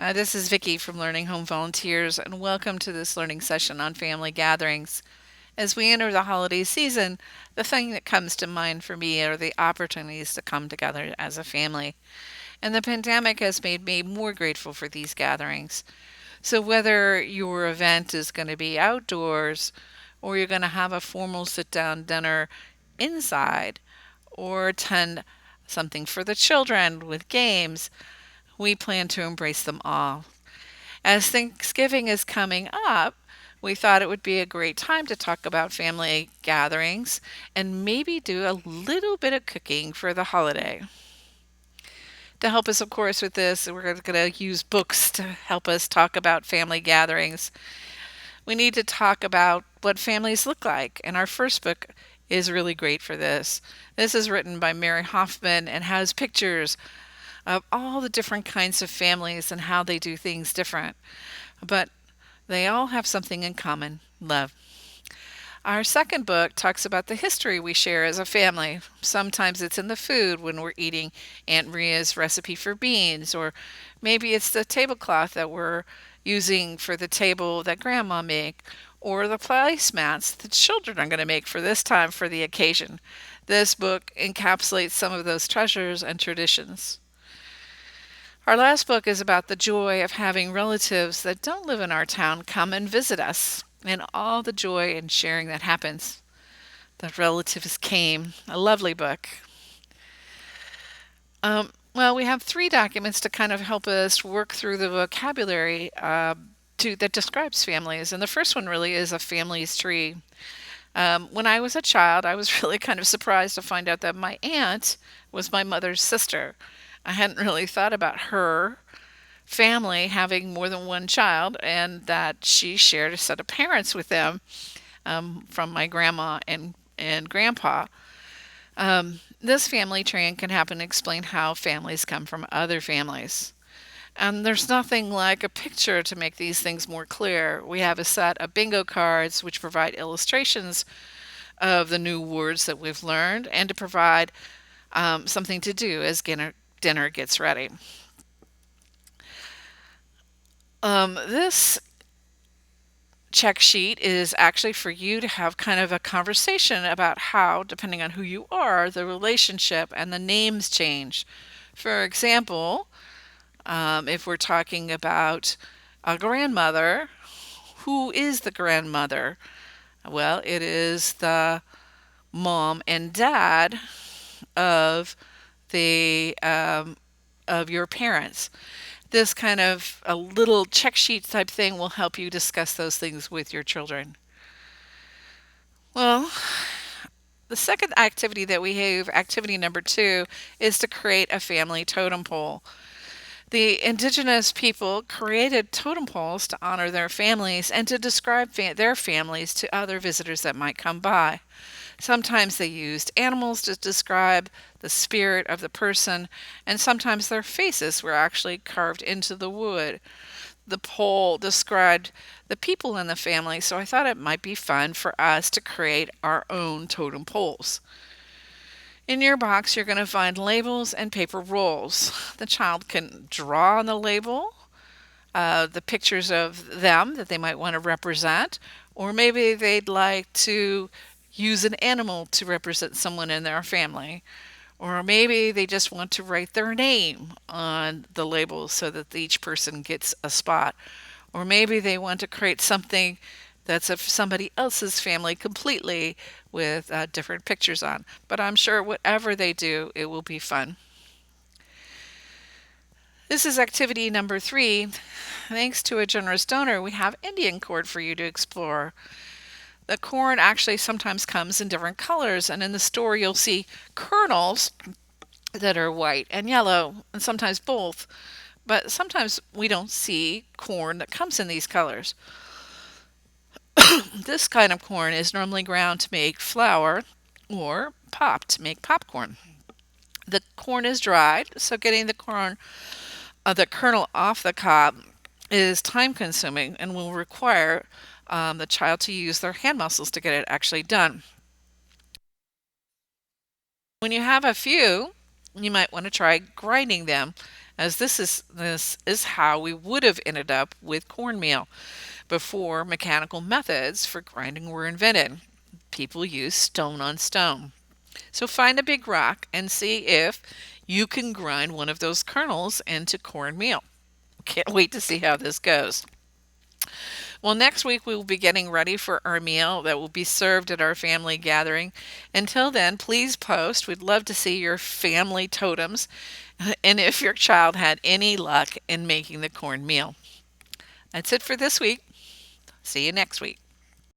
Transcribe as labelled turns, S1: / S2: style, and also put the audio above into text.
S1: This is Vicki from Learning Home Volunteers, and welcome to this learning session on family gatherings. As we enter the holiday season, the thing that comes to mind for me are the opportunities to come together as a family. And the pandemic has made me more grateful for these gatherings. So, whether your event is going to be outdoors, or you're going to have a formal sit down dinner inside, or attend something for the children with games, we plan to embrace them all. As Thanksgiving is coming up, we thought it would be a great time to talk about family gatherings and maybe do a little bit of cooking for the holiday. To help us, of course, with this, we're going to use books to help us talk about family gatherings. We need to talk about what families look like, and our first book is really great for this. This is written by Mary Hoffman and has pictures of all the different kinds of families and how they do things different. But they all have something in common: love. Our second book talks about the history we share as a family. Sometimes it's in the food when we're eating Aunt Maria's recipe for beans, or maybe it's the tablecloth that we're using for the table that Grandma made, or the placemats the children are going to make for this time for the occasion. This book encapsulates some of those treasures and traditions. Our last book is about the joy of having relatives that don't live in our town come and visit us, and all the joy and sharing that happens. The relatives came. A lovely book. Well, we have three documents to kind of help us work through the vocabulary that describes families, and the first one really is a family's tree. When I was a child, I was really kind of surprised to find out that my aunt was my mother's sister. I hadn't really thought about her family having more than one child and that she shared a set of parents with them, from my grandma and grandpa. This family tree can happen to explain how families come from other families. And there's nothing like a picture to make these things more clear. We have a set of bingo cards which provide illustrations of the new words that we've learned and to provide something to do as dinner gets ready. This check sheet is actually for you to have kind of a conversation about how, depending on who you are, the relationship and the names change. For example, if we're talking about a grandmother, who is the grandmother? Well, it is the mom and dad of the of your parents. This kind of a little check sheet type thing will help you discuss those things with your children. Well, the second activity that we have, activity number 2, is to create a family totem pole. The indigenous people created totem poles to honor their families and to describe their families to other visitors that might come by. Sometimes they used animals to describe the spirit of the person, and sometimes their faces were actually carved into the wood. The pole described the people in the family, so I thought it might be fun for us to create our own totem poles. In your box, you're going to find labels and paper rolls. The child can draw on the label the pictures of them that they might want to represent, or maybe they'd like to use an animal to represent someone in their family. Or maybe they just want to write their name on the label so that each person gets a spot. Or maybe they want to create something that's of somebody else's family completely with different pictures on. But I'm sure whatever they do, it will be fun. This is activity number 3. Thanks to a generous donor, we have Indian corn for you to explore. The corn actually sometimes comes in different colors, and in the store you'll see kernels that are white and yellow, and sometimes both. But sometimes we don't see corn that comes in these colors. This kind of corn is normally ground to make flour or popped to make popcorn. The corn is dried, so getting the kernel off the cob is time consuming and will require the child to use their hand muscles to get it actually done. When you have a few, you might want to try grinding them. as this is how we would have ended up with cornmeal before mechanical methods for grinding were invented. People used stone on stone. So find a big rock and see if you can grind one of those kernels into cornmeal. Can't wait to see how this goes. Well, next week we will be getting ready for our meal that will be served at our family gathering. Until then, please post. We'd love to see your family totems and if your child had any luck in making the cornmeal. That's it for this week. See you next week.